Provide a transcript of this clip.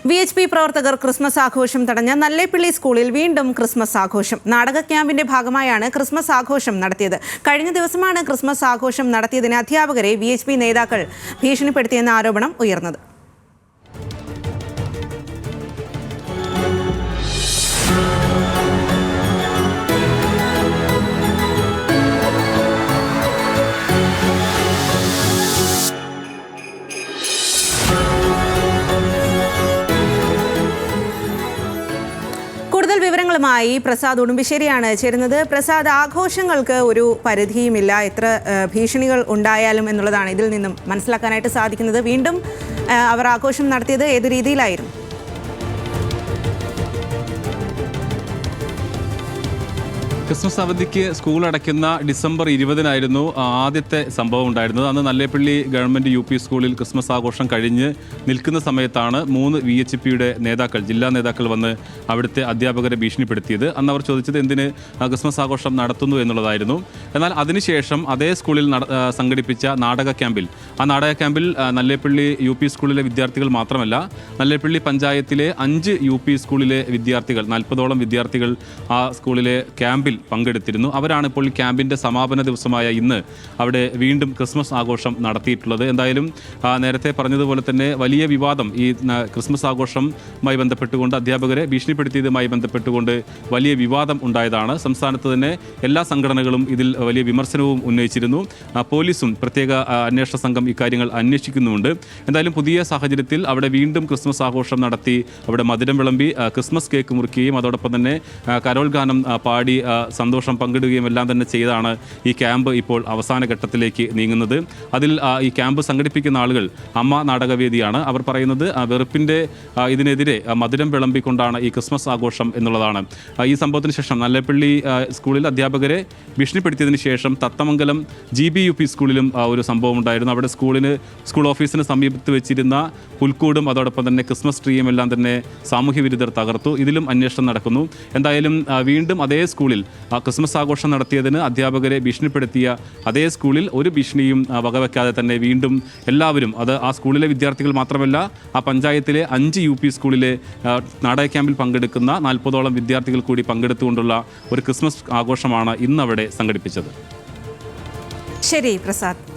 VHP പ്രവർത്തകർ Christmas ആഘോഷം തടഞ്ഞ നല്ലേപ്പിള്ളി സ്കൂളിൽ വീണ്ടും ക്രിസ്മസ് ആഘോഷം. നാടക ക്യാമ്പിന്റെ ഭാഗമായാണ് ക്രിസ്മസ് ആഘോഷം നടത്തിയത്. കഴിഞ്ഞ ദിവസമാണ് ക്രിസ്മസ് ആഘോഷം നടത്തിയതിന് അധ്യാപകരെ VHP നേതാക്കൾ ഭീഷണിപ്പെടുത്തിയെന്ന ആരോപണം ഉയർന്നത്. കൂടുതൽ വിവരങ്ങളുമായി പ്രസാദ് ഉടുമ്പിശ്ശേരിയാണ് ചേരുന്നത്. പ്രസാദ്, ആഘോഷങ്ങൾക്ക് ഒരു പരിധിയുമില്ല, എത്ര ഭീഷണികൾ ഉണ്ടായാലും എന്നുള്ളതാണ് ഇതിൽ നിന്നും മനസ്സിലാക്കാനായിട്ട് സാധിക്കുന്നത്. വീണ്ടും അവർ ആഘോഷം നടത്തിയത് ഏത് രീതിയിലായിരുന്നു? ക്രിസ്മസ് അവധിക്ക് സ്കൂൾ അടയ്ക്കുന്ന ഡിസംബർ 20-നായിരുന്നു ആദ്യത്തെ സംഭവം ഉണ്ടായിരുന്നത്. അന്ന് നല്ലേപ്പിള്ളി ഗവൺമെൻറ് UP സ്കൂളിൽ ക്രിസ്മസ് ആഘോഷം കഴിഞ്ഞ് നിൽക്കുന്ന സമയത്താണ് 3 VHPയുടെ നേതാക്കൾ, ജില്ലാ നേതാക്കൾ വന്ന് അവിടുത്തെ അധ്യാപകരെ ഭീഷണിപ്പെടുത്തിയത്. അന്ന് അവർ ചോദിച്ചത് എന്തിന് ക്രിസ്മസ് ആഘോഷം നടത്തുന്നു എന്നുള്ളതായിരുന്നു. എന്നാൽ അതിനുശേഷം അതേ സ്കൂളിൽ സംഘടിപ്പിച്ച നാടക ക്യാമ്പിൽ, ആ നാടക ക്യാമ്പിൽ നല്ലേപ്പിള്ളി UP സ്കൂളിലെ വിദ്യാർത്ഥികൾ മാത്രമല്ല, നല്ലേപ്പിള്ളി പഞ്ചായത്തിലെ 5 UP സ്കൂളിലെ വിദ്യാർത്ഥികൾ, 40ഓളം വിദ്യാർത്ഥികൾ ആ സ്കൂളിലെ ക്യാമ്പിൽ പങ്കെടുത്തിരുന്നു. അവരാണ് ഇപ്പോൾ ക്യാമ്പിൻ്റെ സമാപന ദിവസമായ ഇന്ന് അവിടെ വീണ്ടും ക്രിസ്മസ് ആഘോഷം നടത്തിയിട്ടുള്ളത്. എന്തായാലും നേരത്തെ പറഞ്ഞതുപോലെ തന്നെ വലിയ വിവാദം ഈ ക്രിസ്മസ് ആഘോഷവുമായി ബന്ധപ്പെട്ടുകൊണ്ട്, അധ്യാപകരെ ഭീഷണിപ്പെടുത്തിയതുമായി ബന്ധപ്പെട്ടുകൊണ്ട് വലിയ വിവാദം ഉണ്ടായതാണ്. സംസ്ഥാനത്ത് തന്നെ എല്ലാ സംഘടനകളും ഇതിൽ വലിയ വിമർശനവും ഉന്നയിച്ചിരുന്നു. പോലീസും പ്രത്യേക അന്വേഷണ സംഘം ഇക്കാര്യങ്ങൾ അന്വേഷിക്കുന്നുമുണ്ട്. എന്തായാലും പുതിയ സാഹചര്യത്തിൽ അവിടെ വീണ്ടും ക്രിസ്മസ് ആഘോഷം നടത്തി, അവിടെ മധുരം വിളമ്പി ക്രിസ്മസ് കേക്ക് മുറിക്കുകയും അതോടൊപ്പം തന്നെ കരോൾ ഗാനം പാടി സന്തോഷം പങ്കിടുകയും എല്ലാം തന്നെ ചെയ്താണ് ഈ ക്യാമ്പ് ഇപ്പോൾ അവസാന ഘട്ടത്തിലേക്ക് നീങ്ങുന്നത്. അതിൽ ഈ ക്യാമ്പ് സംഘടിപ്പിക്കുന്ന ആളുകൾ അമ്മ നാടകവേദിയാണ്. അവർ പറയുന്നത് വെറുപ്പിൻ്റെ ഇതിനെതിരെ മധുരം വിളമ്പിക്കൊണ്ടാണ് ഈ ക്രിസ്മസ് ആഘോഷം എന്നുള്ളതാണ്. ഈ സംഭവത്തിന് ശേഷം നല്ലേപ്പിള്ളി സ്കൂളിൽ അധ്യാപകരെ ഭീഷണിപ്പെടുത്തിയതിന് ശേഷം തത്തമംഗലം GBUP സ്കൂളിലും ഒരു സംഭവം ഉണ്ടായിരുന്നു. അവിടെ സ്കൂൾ ഓഫീസിന് സമീപത്ത് വെച്ചിരുന്ന പുൽക്കൂടും അതോടൊപ്പം തന്നെ ക്രിസ്മസ് ട്രീയും എല്ലാം തന്നെ സാമൂഹ്യ വിരുദ്ധർ തകർത്തു. ഇതിലും അന്വേഷണം നടക്കുന്നു. എന്തായാലും വീണ്ടും അതേ സ്കൂളിൽ ക്രിസ്മസ് ആഘോഷം നടത്തിയതിന് അധ്യാപകരെ ഭീഷണിപ്പെടുത്തിയ അതേ സ്കൂളിൽ ഒരു ഭീഷണിയും വകവെക്കാതെ തന്നെ വീണ്ടും എല്ലാവരും, അത് ആ സ്കൂളിലെ വിദ്യാർത്ഥികൾ മാത്രമല്ല, ആ പഞ്ചായത്തിലെ 5 UP സ്കൂളിലെ നാടക ക്യാമ്പിൽ പങ്കെടുക്കുന്ന 40ഓളം വിദ്യാർത്ഥികൾ കൂടി പങ്കെടുത്തുകൊണ്ടുള്ള ഒരു ക്രിസ്മസ് ആഘോഷമാണ് ഇന്നവിടെ സംഘടിപ്പിച്ചത്. ശരി പ്രസാദ്.